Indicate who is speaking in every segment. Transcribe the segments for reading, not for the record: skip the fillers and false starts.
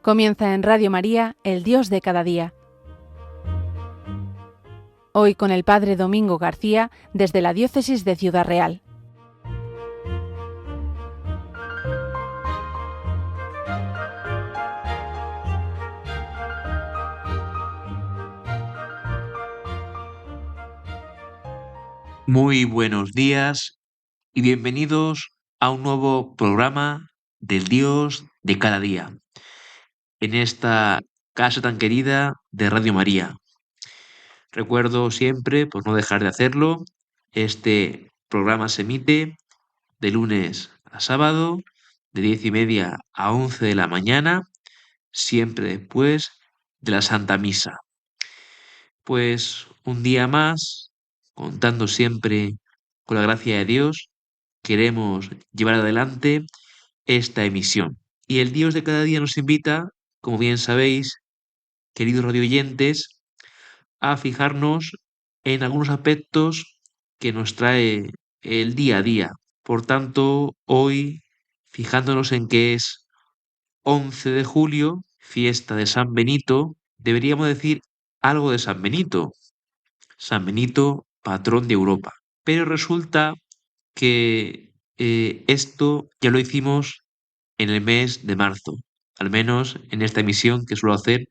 Speaker 1: Comienza en Radio María, El Dios de cada día. Hoy con el Padre Domingo García desde la Diócesis de Ciudad Real.
Speaker 2: Muy buenos días y bienvenidos a un nuevo programa del Dios de cada día, en esta casa tan querida de Radio María. Recuerdo siempre, por no dejar de hacerlo, este programa se emite de lunes a sábado, de 10:30 a 11 de la mañana, siempre después de la Santa Misa. Pues un día más, contando siempre con la gracia de Dios, queremos llevar adelante esta emisión. Y el Dios de cada día nos invita, como bien sabéis, queridos radioyentes, a fijarnos en algunos aspectos que nos trae el día a día. Por tanto, hoy, fijándonos en que es 11 de julio, fiesta de San Benito, deberíamos decir algo de San Benito. San Benito, patrón de Europa. Pero resulta que esto ya lo hicimos en el mes de marzo, al menos en esta emisión que suelo hacer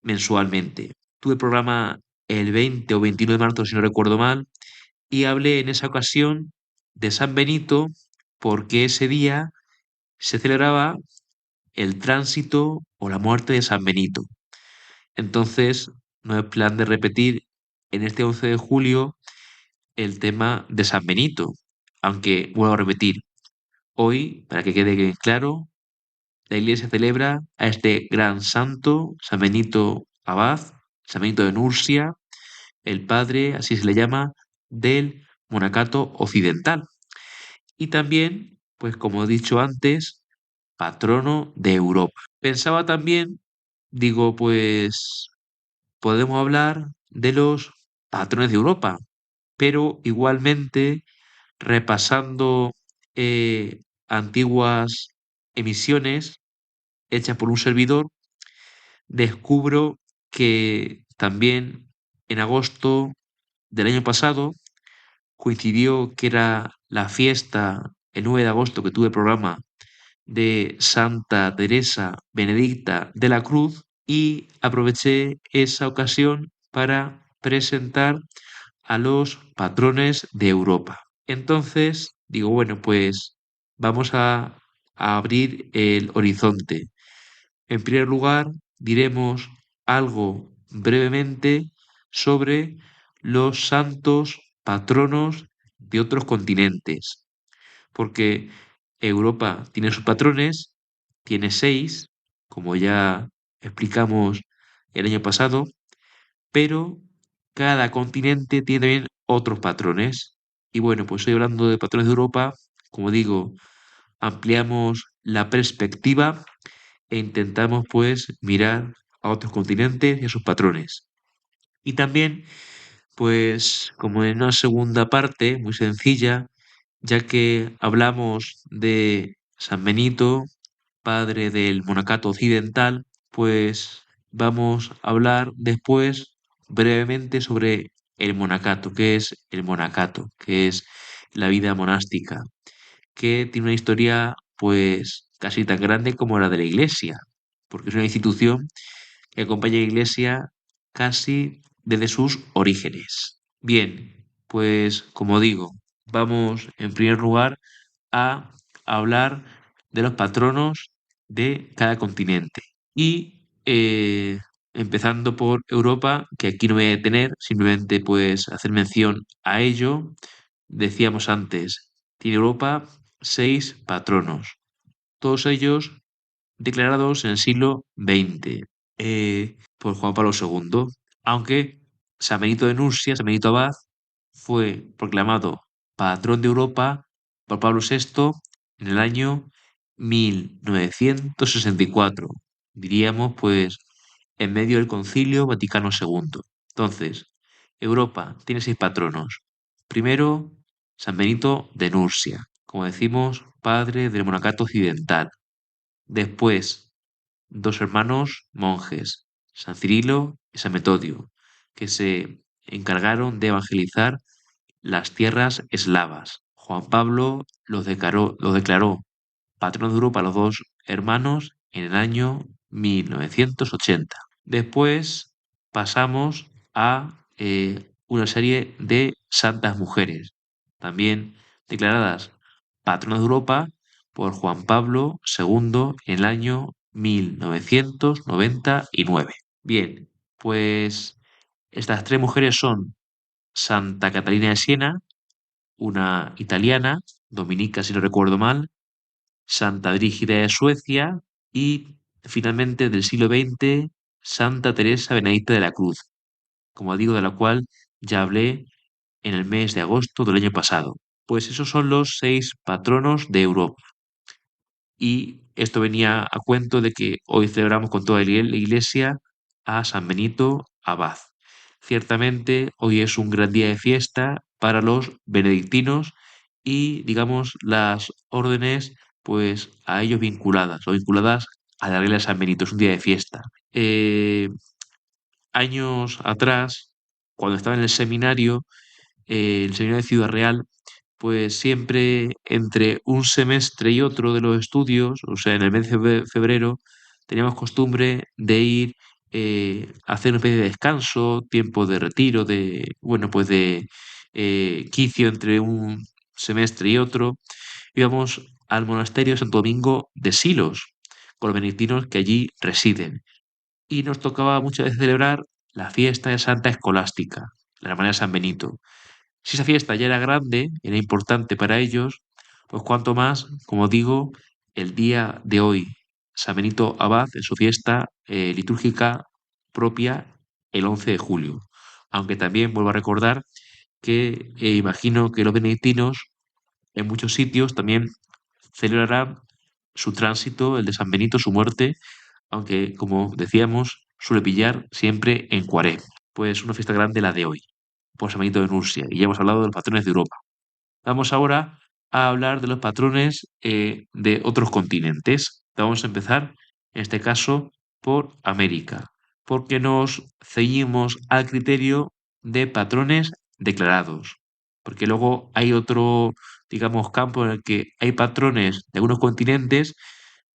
Speaker 2: mensualmente. Tuve programa el 20 o 21 de marzo, si no recuerdo mal, y hablé en esa ocasión de San Benito porque ese día se celebraba el tránsito o la muerte de San Benito. Entonces, no es plan de repetir en este 11 de julio el tema de San Benito, aunque vuelvo a repetir, hoy, para que quede claro, la Iglesia celebra a este gran santo, San Benito Abad, San Benito de Nursia, el padre, así se le llama, del monacato occidental. Y también, pues como he dicho antes, patrono de Europa. Pensaba también, digo, pues podemos hablar de los patrones de Europa, pero igualmente repasando antiguas emisiones hechas por un servidor, descubro que también en agosto del año pasado coincidió que era la fiesta, el 9 de agosto que tuve programa de Santa Teresa Benedicta de la Cruz y aproveché esa ocasión para presentar a los patrones de Europa. Entonces, digo, bueno, pues vamos a abrir el horizonte. En primer lugar, diremos algo brevemente sobre los santos patronos de otros continentes, porque Europa tiene sus patrones, tiene 6, como ya explicamos el año pasado, pero cada continente tiene también otros patrones. Y bueno, pues hoy hablando de patrones de Europa, como digo, ampliamos la perspectiva e intentamos pues mirar a otros continentes y a sus patrones. Y también, pues como en una segunda parte muy sencilla, ya que hablamos de San Benito, padre del monacato occidental, pues vamos a hablar después brevemente sobre el monacato, qué es el monacato, qué es la vida monástica, que tiene una historia pues casi tan grande como la de la Iglesia, porque es una institución que acompaña a la Iglesia casi desde sus orígenes. Bien, pues como digo, vamos en primer lugar a hablar de los patronos de cada continente. Y empezando por Europa, que aquí no me voy a detener, simplemente pues hacer mención a ello. Decíamos antes, tiene Europa 6 patronos, todos ellos declarados en el siglo XX por Juan Pablo II, aunque San Benito de Nursia, San Benito Abad, fue proclamado patrón de Europa por Pablo VI en el año 1964, diríamos pues en medio del Concilio Vaticano II. Entonces, Europa tiene 6 patronos. Primero, San Benito de Nursia, como decimos, padre del monacato occidental. Después, dos hermanos monjes, San Cirilo y San Metodio, que se encargaron de evangelizar las tierras eslavas. Juan Pablo los declaró patronos de Europa a los dos hermanos en el año 1980. Después pasamos a una serie de santas mujeres, también declaradas patronas de Europa por Juan Pablo II en el año 1999. Bien, pues estas tres mujeres son Santa Catalina de Siena, una italiana, dominica si no recuerdo mal, Santa Brígida de Suecia y finalmente del siglo XX, Santa Teresa Benedicta de la Cruz, como digo, de la cual ya hablé en el mes de agosto del año pasado. Pues esos son los 6 patronos de Europa. Y esto venía a cuento de que hoy celebramos con toda la iglesia a San Benito Abad. Ciertamente hoy es un gran día de fiesta para los benedictinos y, digamos, las órdenes, pues a ellos vinculadas o vinculadas a la regla de San Benito. Es un día de fiesta. Años atrás, cuando estaba en el seminario de Ciudad Real, pues siempre entre un semestre y otro de los estudios, o sea, en el mes de febrero, teníamos costumbre de ir a hacer una especie de descanso, tiempo de retiro, bueno, pues de quicio entre un semestre y otro. Íbamos al monasterio de Santo Domingo de Silos, con los benedictinos que allí residen. Y nos tocaba muchas veces celebrar la fiesta de Santa Escolástica, la hermana de San Benito. Si esa fiesta ya era grande, era importante para ellos, pues cuanto más, como digo, el día de hoy, San Benito Abad en su fiesta litúrgica propia el 11 de julio. Aunque también vuelvo a recordar que imagino que los benedictinos en muchos sitios también celebrarán su tránsito, el de San Benito, su muerte, aunque como decíamos, suele pillar siempre en Cuaresma. Pues una fiesta grande la de hoy, por San Benito de Nursia, y ya hemos hablado de los patrones de Europa. Vamos ahora a hablar de los patrones de otros continentes. Vamos a empezar, en este caso, por América, porque nos ceñimos al criterio de patrones declarados, porque luego hay otro, digamos, campo en el que hay patrones de algunos continentes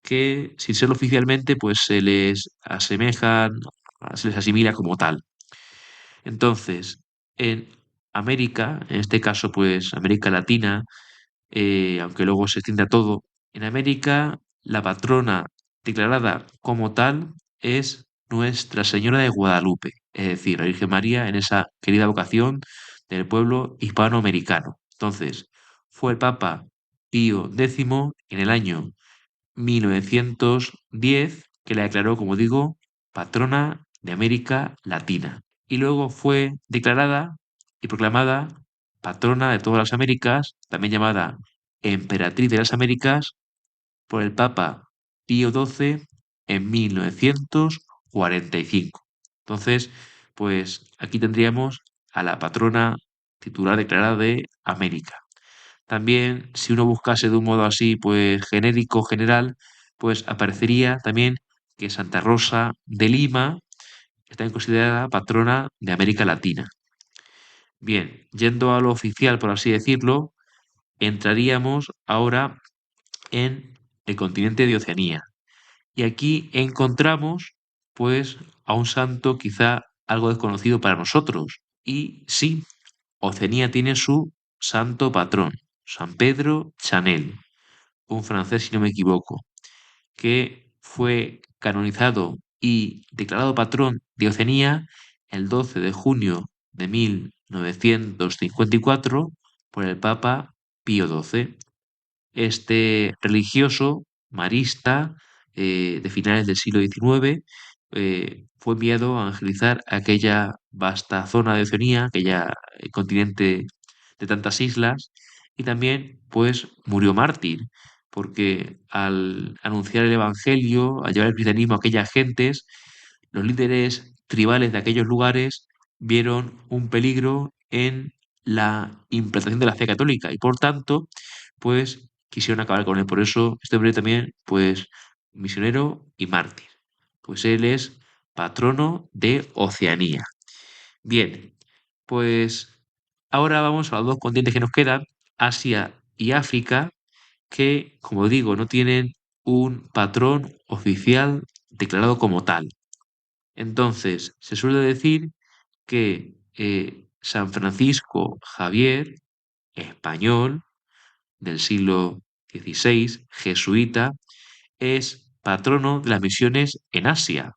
Speaker 2: que, sin serlo oficialmente, pues se les asemejan, se les asimila como tal. Entonces, en América, en este caso, pues América Latina, aunque luego se extiende a todo, en América la patrona declarada como tal es Nuestra Señora de Guadalupe, es decir, la Virgen María en esa querida vocación del pueblo hispanoamericano. Entonces, fue el Papa Pío X en el año 1910 que la declaró, como digo, patrona de América Latina. Y luego fue declarada y proclamada patrona de todas las Américas, también llamada emperatriz de las Américas, por el Papa Pío XII en 1945. Entonces, pues aquí tendríamos a la patrona titular declarada de América. También, si uno buscase de un modo así, pues genérico, general, pues aparecería también que Santa Rosa de Lima está considerada patrona de América Latina. Bien, yendo a lo oficial, por así decirlo, entraríamos ahora en el continente de Oceanía. Y aquí encontramos, pues, a un santo quizá algo desconocido para nosotros. Y sí, Oceanía tiene su santo patrón, San Pedro Chanel, un francés, si no me equivoco, que fue canonizado y declarado patrón de Oceanía el 12 de junio de 1954 por el Papa Pío XII. Este religioso marista de finales del siglo XIX fue enviado a evangelizar aquella vasta zona de Oceanía, aquella continente de tantas islas, y también pues murió mártir, porque al anunciar el Evangelio, al llevar el cristianismo a aquellas gentes, los líderes tribales de aquellos lugares vieron un peligro en la implantación de la fe católica y por tanto, pues quisieron acabar con él. Por eso este hombre también, pues, misionero y mártir. pues él es patrono de Oceanía. Bien, pues ahora vamos a los dos continentes que nos quedan, Asia y África, que, como digo, no tienen un patrón oficial declarado como tal. Entonces, se suele decir que San Francisco Javier, español, del siglo XVI, jesuita, es patrono de las misiones en Asia.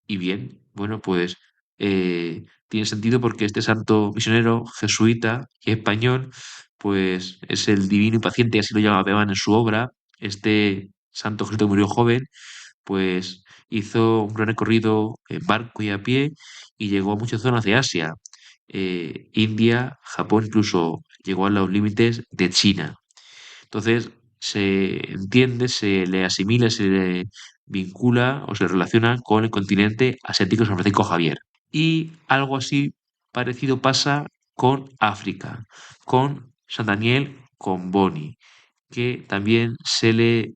Speaker 2: Y bien, bueno, pues tiene sentido porque este santo misionero jesuita y español, pues es el divino y paciente, así lo llama Bevan en su obra. Este santo jesuita que murió joven, pues hizo un gran recorrido en barco y a pie y llegó a muchas zonas de Asia. India, Japón, incluso llegó a los límites de China. Entonces, se entiende, se le asimila, se le vincula o se relaciona con el continente asiático San Francisco Javier. Y algo así parecido pasa con África, con San Daniel Comboni, que también se le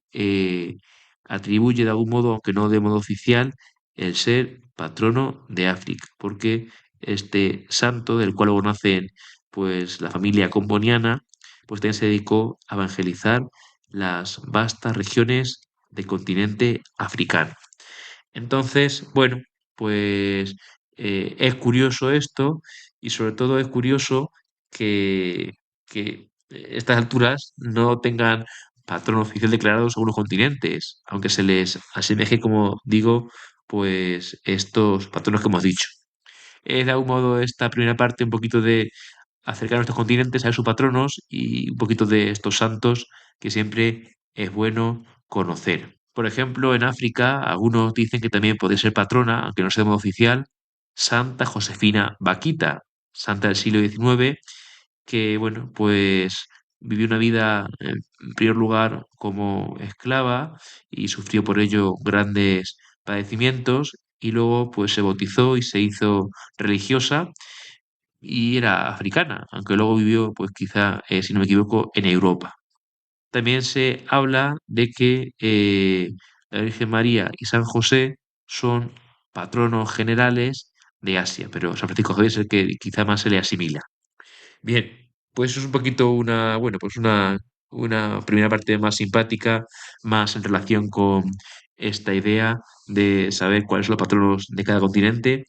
Speaker 2: atribuye de algún modo, aunque no de modo oficial, el ser patrono de África, porque este santo, del cual luego nacen pues la familia comboniana, pues también se dedicó a evangelizar las vastas regiones del continente africano. Entonces, bueno, pues es curioso esto y sobre todo es curioso que estas alturas no tengan patrón oficial declarado según los continentes, aunque se les asemeje, como digo, pues estos patronos que hemos dicho. Es de algún modo esta primera parte un poquito de acercar a nuestros continentes a sus patronos y un poquito de estos santos que siempre es bueno conocer. Por ejemplo, en África, algunos dicen que también puede ser patrona, aunque no sea de modo oficial, Santa Josefina Vaquita, santa del siglo XIX, que, bueno, pues vivió una vida, en primer lugar, como esclava y sufrió por ello grandes padecimientos y luego, pues se bautizó y se hizo religiosa y era africana, aunque luego vivió, pues quizá, si no me equivoco, en Europa. También se habla de que la Virgen María y San José son patronos generales de Asia, pero San Francisco Javier es el que quizá más se le asimila. Bien, pues eso es un poquito bueno, pues una primera parte más simpática, más en relación con esta idea de saber cuáles son los patronos de cada continente,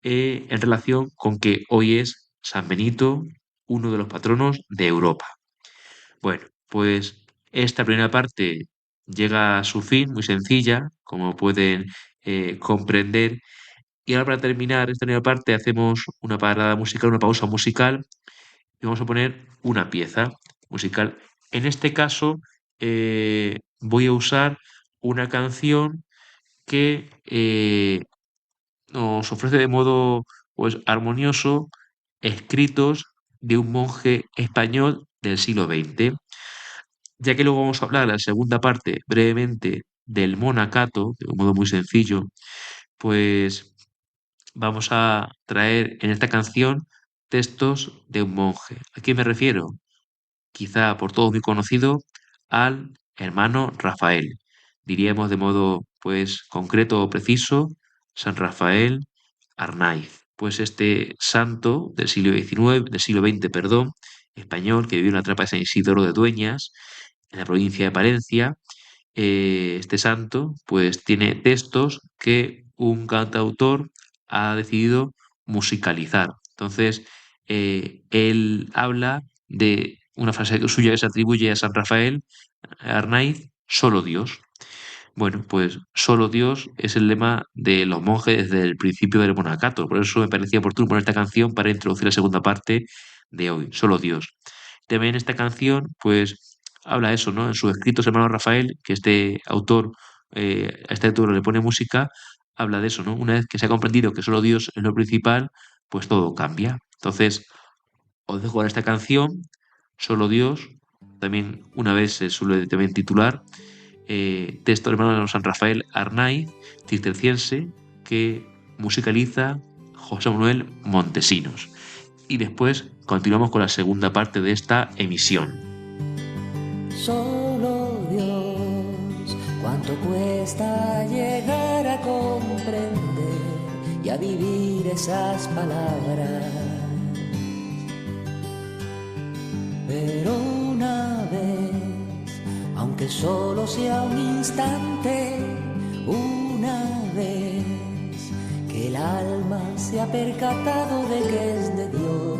Speaker 2: en relación con que hoy es San Benito, uno de los patronos de Europa. Bueno, pues esta primera parte llega a su fin, muy sencilla, como pueden comprender. Y ahora para terminar esta primera parte hacemos una parada musical, una pausa musical y vamos a poner una pieza musical. En este caso, voy a usar una canción que nos ofrece de modo pues, armonioso escritos de un monje español del siglo XX, ya que luego vamos a hablar en la segunda parte brevemente del monacato, de un modo muy sencillo, pues vamos a traer en esta canción textos de un monje. ¿A quién me refiero? Quizá por todos muy conocido, al hermano Rafael. Diríamos de modo pues concreto o preciso, San Rafael Arnaiz. Pues este santo del siglo XIX, del siglo XX, perdón, español, que vivió en la trapa de San Isidoro de Dueñas, en la provincia de Palencia, este santo, pues tiene textos que un cantautor ha decidido musicalizar. Entonces, él habla de una frase suya que se atribuye a San Rafael Arnaiz, solo Dios. Bueno, pues solo Dios es el lema de los monjes desde el principio del monacato. Por eso me parecía oportuno poner esta canción para introducir la segunda parte de hoy, solo Dios. También esta canción, pues, habla eso, ¿no? En sus escritos, hermano Rafael, que este autor, a este autor le pone música, habla de eso, ¿no? Una vez que se ha comprendido que solo Dios es lo principal, pues todo cambia. Entonces, os dejo con esta canción, solo Dios, también una vez se suele también titular, texto del hermano San Rafael Arnaiz, cisterciense, que musicaliza José Manuel Montesinos. Y después continuamos con la segunda parte de esta emisión.
Speaker 3: Solo Dios, cuánto cuesta llegar a comprender y a vivir esas palabras. Pero una vez, aunque solo sea un instante, una vez que el alma se ha percatado de que es de Dios,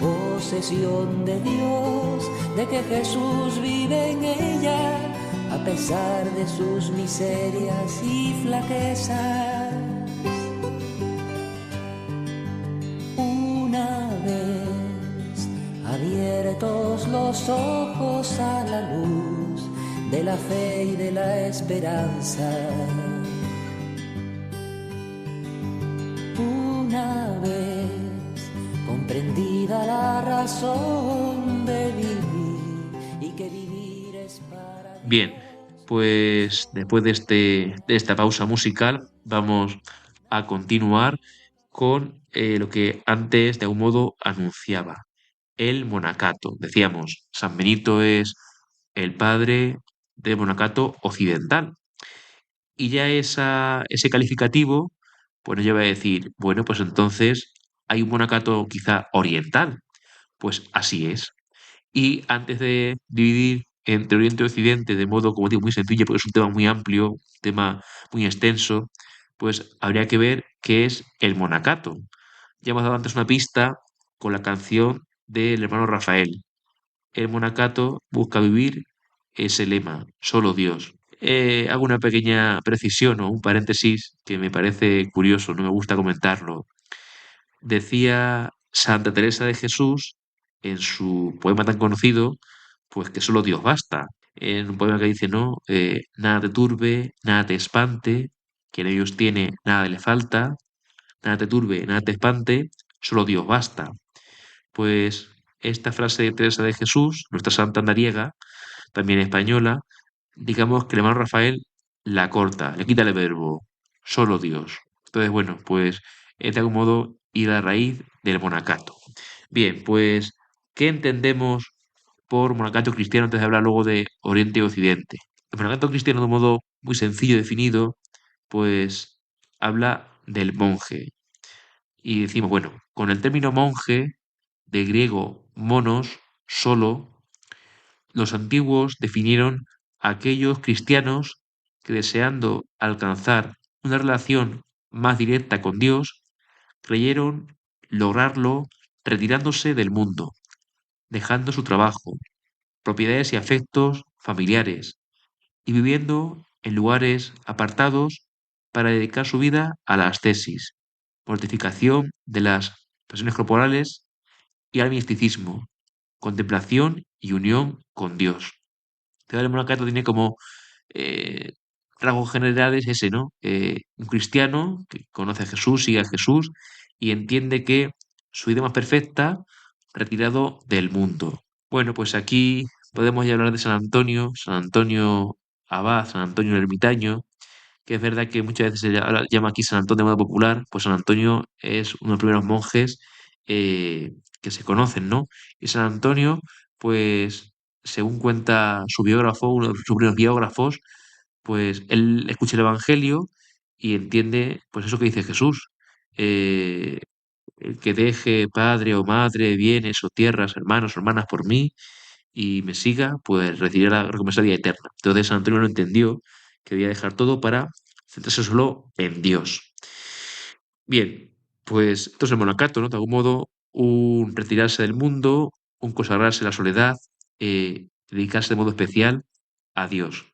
Speaker 3: posesión de Dios, de que Jesús vive en ella, a pesar de sus miserias y flaquezas. Una vez abiertos los ojos a la luz de la fe y de la esperanza, una vez comprendida la razón de vivir y que vivir es para Dios.
Speaker 2: Bien, pues después de esta pausa musical, vamos a continuar con lo que antes de algún modo anunciaba, el monacato. Decíamos, San Benito es el padre del monacato occidental. Y ya ese calificativo, pues nos lleva a decir, bueno, pues entonces hay un monacato quizá oriental. Pues así es. Y antes de dividir entre Oriente y Occidente de modo, como digo, muy sencillo, porque es un tema muy amplio, un tema muy extenso, pues habría que ver qué es el monacato. Ya hemos dado antes una pista con la canción del hermano Rafael. El monacato busca vivir ese lema, solo Dios. Hago una pequeña precisión o un paréntesis que me parece curioso, no me gusta comentarlo. Decía Santa Teresa de Jesús en su poema tan conocido, pues que solo Dios basta. En un poema que dice, no, nada te turbe, nada te espante, quien ellos tiene, nada le falta, nada te turbe, nada te espante, solo Dios basta. Pues esta frase de Teresa de Jesús, nuestra santa andariega, también española, digamos que el hermano Rafael la corta, le quita el verbo, solo Dios. Entonces, bueno, pues es de algún modo ir a la raíz del monacato. Bien, pues, ¿qué entendemos por monacato cristiano antes de hablar luego de Oriente y Occidente? El monacato cristiano, de un modo muy sencillo definido, pues habla del monje. Y decimos, bueno, con el término monje, de griego monos, solo, los antiguos definieron a aquellos cristianos que deseando alcanzar una relación más directa con Dios, creyeron lograrlo retirándose del mundo, dejando su trabajo, propiedades y afectos familiares, y viviendo en lugares apartados para dedicar su vida a la ascesis, mortificación de las pasiones corporales y al misticismo, contemplación y unión con Dios. El monacato tiene como eh, rasgos generales ese, ¿no? Un cristiano que conoce a Jesús, sigue a Jesús y entiende que su vida más perfecta, retirado del mundo. Bueno, pues aquí podemos ya hablar de San Antonio Abad, San Antonio el Ermitaño, que es verdad que muchas veces llama aquí San Antonio de modo popular, pues San Antonio es uno de los primeros monjes que se conocen, ¿no? Y San Antonio, pues según cuenta su biógrafo, uno de sus primeros biógrafos, pues él escucha el Evangelio y entiende, pues eso que dice Jesús, eh, el que deje padre o madre, bienes o tierras, hermanos o hermanas por mí y me siga, pues recibirá la recompensa de vida eterna. Entonces San Antonio lo entendió, que debía dejar todo para centrarse solo en Dios. Bien, pues esto es el monacato, ¿no? De algún modo, un retirarse del mundo, un consagrarse a la soledad, dedicarse de modo especial a Dios.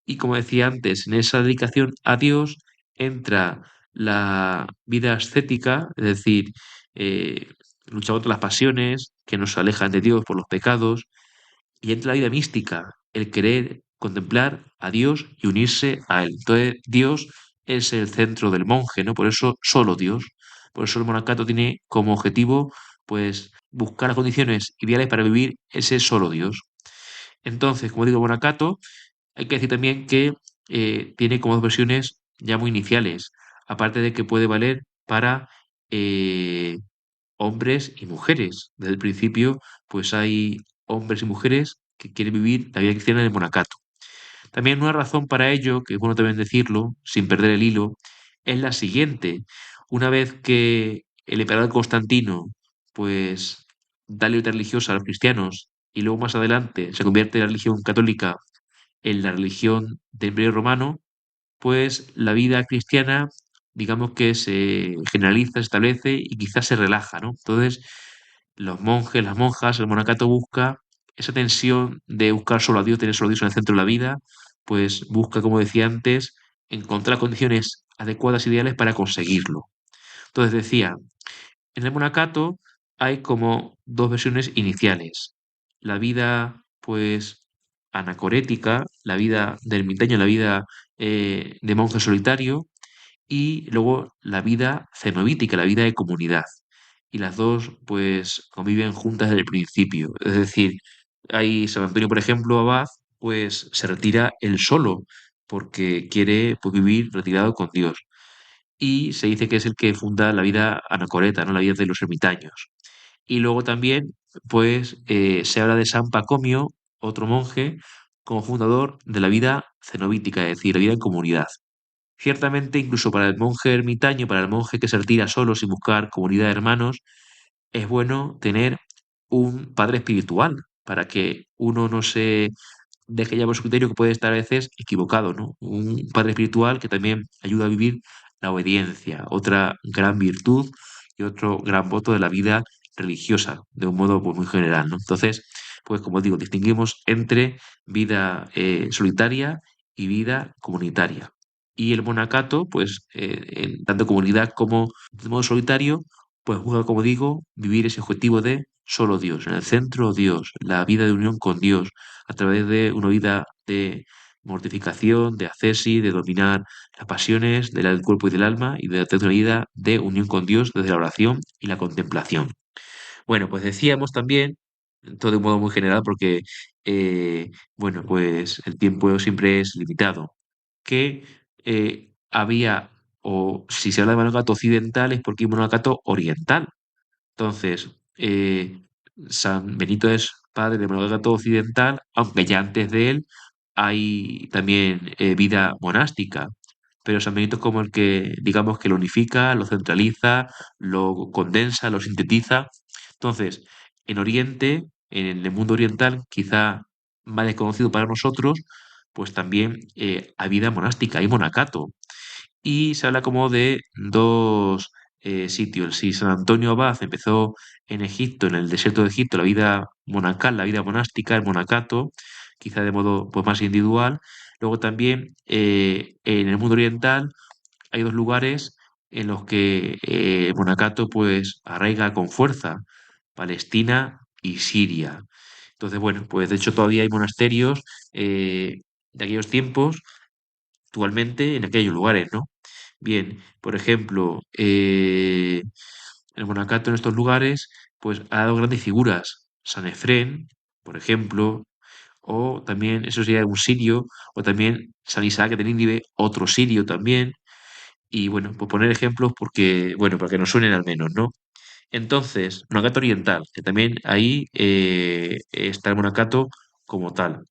Speaker 2: Y como decía antes, en esa dedicación a Dios entra la vida ascética, es decir, eh, luchar contra las pasiones que nos alejan de Dios por los pecados, y entra la vida mística, el querer contemplar a Dios y unirse a Él. Entonces, Dios es el centro del monje, ¿no? Por eso, solo Dios. Por eso el monacato tiene como objetivo, pues, buscar las condiciones ideales para vivir ese solo Dios. Entonces, como digo, monacato, hay que decir también que tiene como dos versiones ya muy iniciales, aparte de que puede valer para eh, hombres y mujeres. Desde el principio, pues hay hombres y mujeres que quieren vivir la vida cristiana en el monacato. También una razón para ello, que es bueno también decirlo, sin perder el hilo, es la siguiente. Una vez que el emperador Constantino, pues, da libertad religiosa a los cristianos y luego más adelante se convierte la religión católica en la religión del Imperio Romano, pues la vida cristiana, digamos que se generaliza, se establece y quizás se relaja, ¿no? Entonces, los monjes, las monjas, el monacato busca esa tensión de buscar solo a Dios, tener solo a Dios en el centro de la vida, pues busca, como decía antes, encontrar condiciones adecuadas, ideales para conseguirlo. Entonces decía, en el monacato hay como dos versiones iniciales. La vida, pues, anacorética, la vida de ermitaño, la vida de monje solitario, y luego la vida cenobítica, la vida de comunidad. Y las dos, pues, conviven juntas desde el principio. Es decir, hay San Antonio, por ejemplo, abad, pues se retira él solo, porque quiere, pues, vivir retirado con Dios. Y se dice que es el que funda la vida anacoreta, ¿no? La vida de los ermitaños. Y luego también, pues, se habla de San Pacomio, otro monje, como fundador de la vida cenobítica, es decir, la vida en comunidad. Ciertamente, incluso para el monje ermitaño, para el monje que se retira solo sin buscar comunidad de hermanos, es bueno tener un padre espiritual para que uno no se deje llevar por su criterio, que puede estar a veces equivocado, ¿no? Un padre espiritual que también ayuda a vivir la obediencia, otra gran virtud y otro gran voto de la vida religiosa, de un modo pues, muy general, ¿no? Entonces, pues como digo, distinguimos entre vida solitaria y vida comunitaria. Y el monacato, pues, en tanto comunidad como de modo solitario, pues busca, como digo, vivir ese objetivo de solo Dios, en el centro Dios, la vida de unión con Dios, a través de una vida de mortificación, de ascesis, de dominar las pasiones del cuerpo y del alma y de tener una vida de unión con Dios desde la oración y la contemplación. Bueno, pues decíamos también, todo de un modo muy general, porque, bueno, pues el tiempo siempre es limitado, que había, o si se habla de monacato occidental, es porque hay monacato oriental. Entonces, San Benito es padre del monacato occidental, aunque ya antes de él hay también vida monástica. Pero San Benito es como el que, digamos, que lo unifica, lo centraliza, lo condensa, lo sintetiza. Entonces, en Oriente, en el mundo oriental, quizá más desconocido para nosotros, pues también hay vida monástica, hay monacato y se habla como de dos sitios. Si San Antonio Abad empezó en Egipto, en el desierto de Egipto, la vida monacal, la vida monástica, el monacato, quizá de modo pues, más individual. Luego también en el mundo oriental hay dos lugares en los que el monacato pues arraiga con fuerza, Palestina y Siria. Entonces, bueno, pues de hecho todavía hay monasterios de aquellos tiempos actualmente en aquellos lugares, ¿no? Bien, por ejemplo, el monacato en estos lugares, pues ha dado grandes figuras. San Efrén, por ejemplo, o también, eso sería un sirio, o también San Isaac de Nínive, otro sirio también. Y bueno, pues poner ejemplos porque, bueno, para que nos suenen al menos, ¿no? Entonces, monacato oriental, que también ahí está el monacato como tal.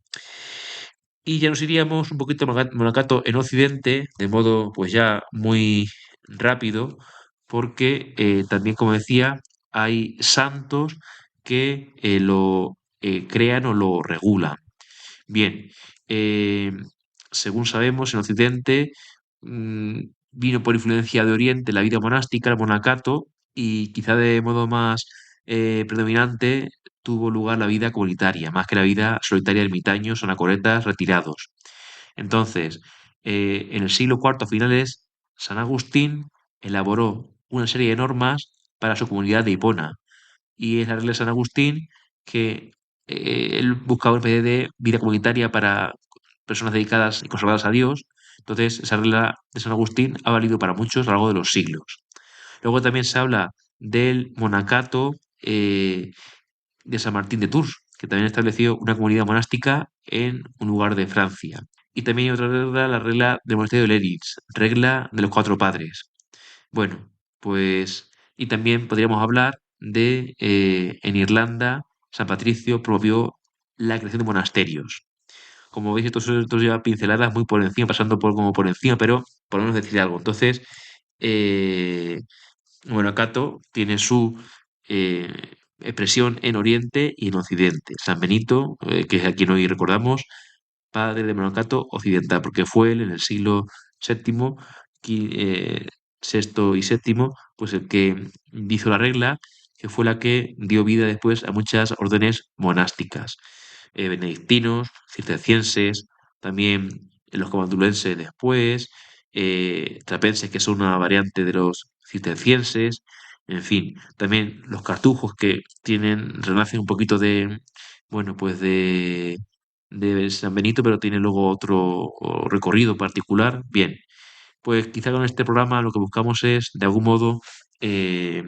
Speaker 2: Y ya nos iríamos un poquito a Monacato en Occidente, de modo pues ya muy rápido, porque también, como decía, hay santos que lo crean o lo regulan. Bien, eh, según sabemos, en Occidente mm, vino por influencia de Oriente la vida monástica, el monacato, y quizá de modo más predominante tuvo lugar la vida comunitaria, más que la vida solitaria de ermitaños, anacoretas, retirados. Entonces, en el siglo IV, a finales, San Agustín elaboró una serie de normas para su comunidad de Hipona, y es la regla de San Agustín que él buscaba una especie de vida comunitaria para personas dedicadas y consagradas a Dios. Entonces, esa regla de San Agustín ha valido para muchos a lo largo de los siglos. Luego también se habla del monacato de San Martín de Tours, que también estableció una comunidad monástica en un lugar de Francia. Y también hay otra regla, la regla del monasterio de Lerins, regla de los cuatro padres. Bueno, pues, y también podríamos hablar de, en Irlanda, San Patricio promovió la creación de monasterios. como veis, estos lleva pinceladas muy por encima, pasando como por encima, pero por lo menos decir algo. Entonces, eh, bueno, Cato tiene su eh, expresión en Oriente y en Occidente. San Benito, que es a quien hoy recordamos, padre de Monacato occidental, porque fue él en el siglo VII, sexto y séptimo, pues el que hizo la regla, que fue la que dio vida después a muchas órdenes monásticas, benedictinos, cistercienses, también los comandulenses después, trapenses, que son una variante de los cistercienses, en fin, también los cartujos que renacen un poquito bueno, pues de San Benito, pero tiene luego otro recorrido particular. Bien, pues quizá con este programa lo que buscamos es, de algún modo, eh,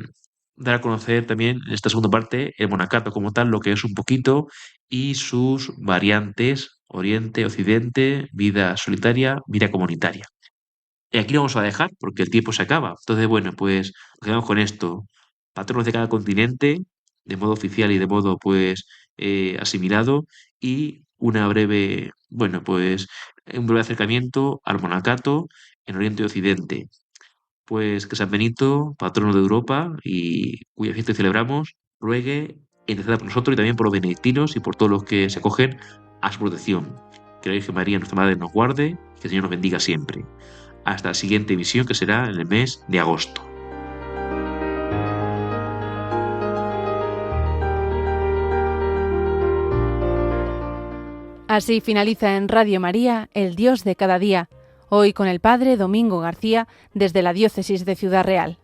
Speaker 2: dar a conocer también en esta segunda parte el monacato como tal, lo que es un poquito, y sus variantes, Oriente, Occidente, vida solitaria, vida comunitaria. Y aquí lo vamos a dejar porque el tiempo se acaba. Entonces, bueno, pues nos quedamos con esto. Patronos de cada continente, de modo oficial y de modo, pues, asimilado, y una breve, bueno, pues, un breve acercamiento al monacato en Oriente y Occidente. Pues que San Benito, patrono de Europa y cuya fiesta celebramos, ruegue e interceda por nosotros y también por los benedictinos y por todos los que se acogen a su protección. Que la Virgen María, nuestra Madre, nos guarde y que el Señor nos bendiga siempre. Hasta la siguiente emisión, que será en el mes de agosto.
Speaker 1: Así finaliza en Radio María, El Dios de cada día, hoy con el Padre Domingo García desde la Diócesis de Ciudad Real.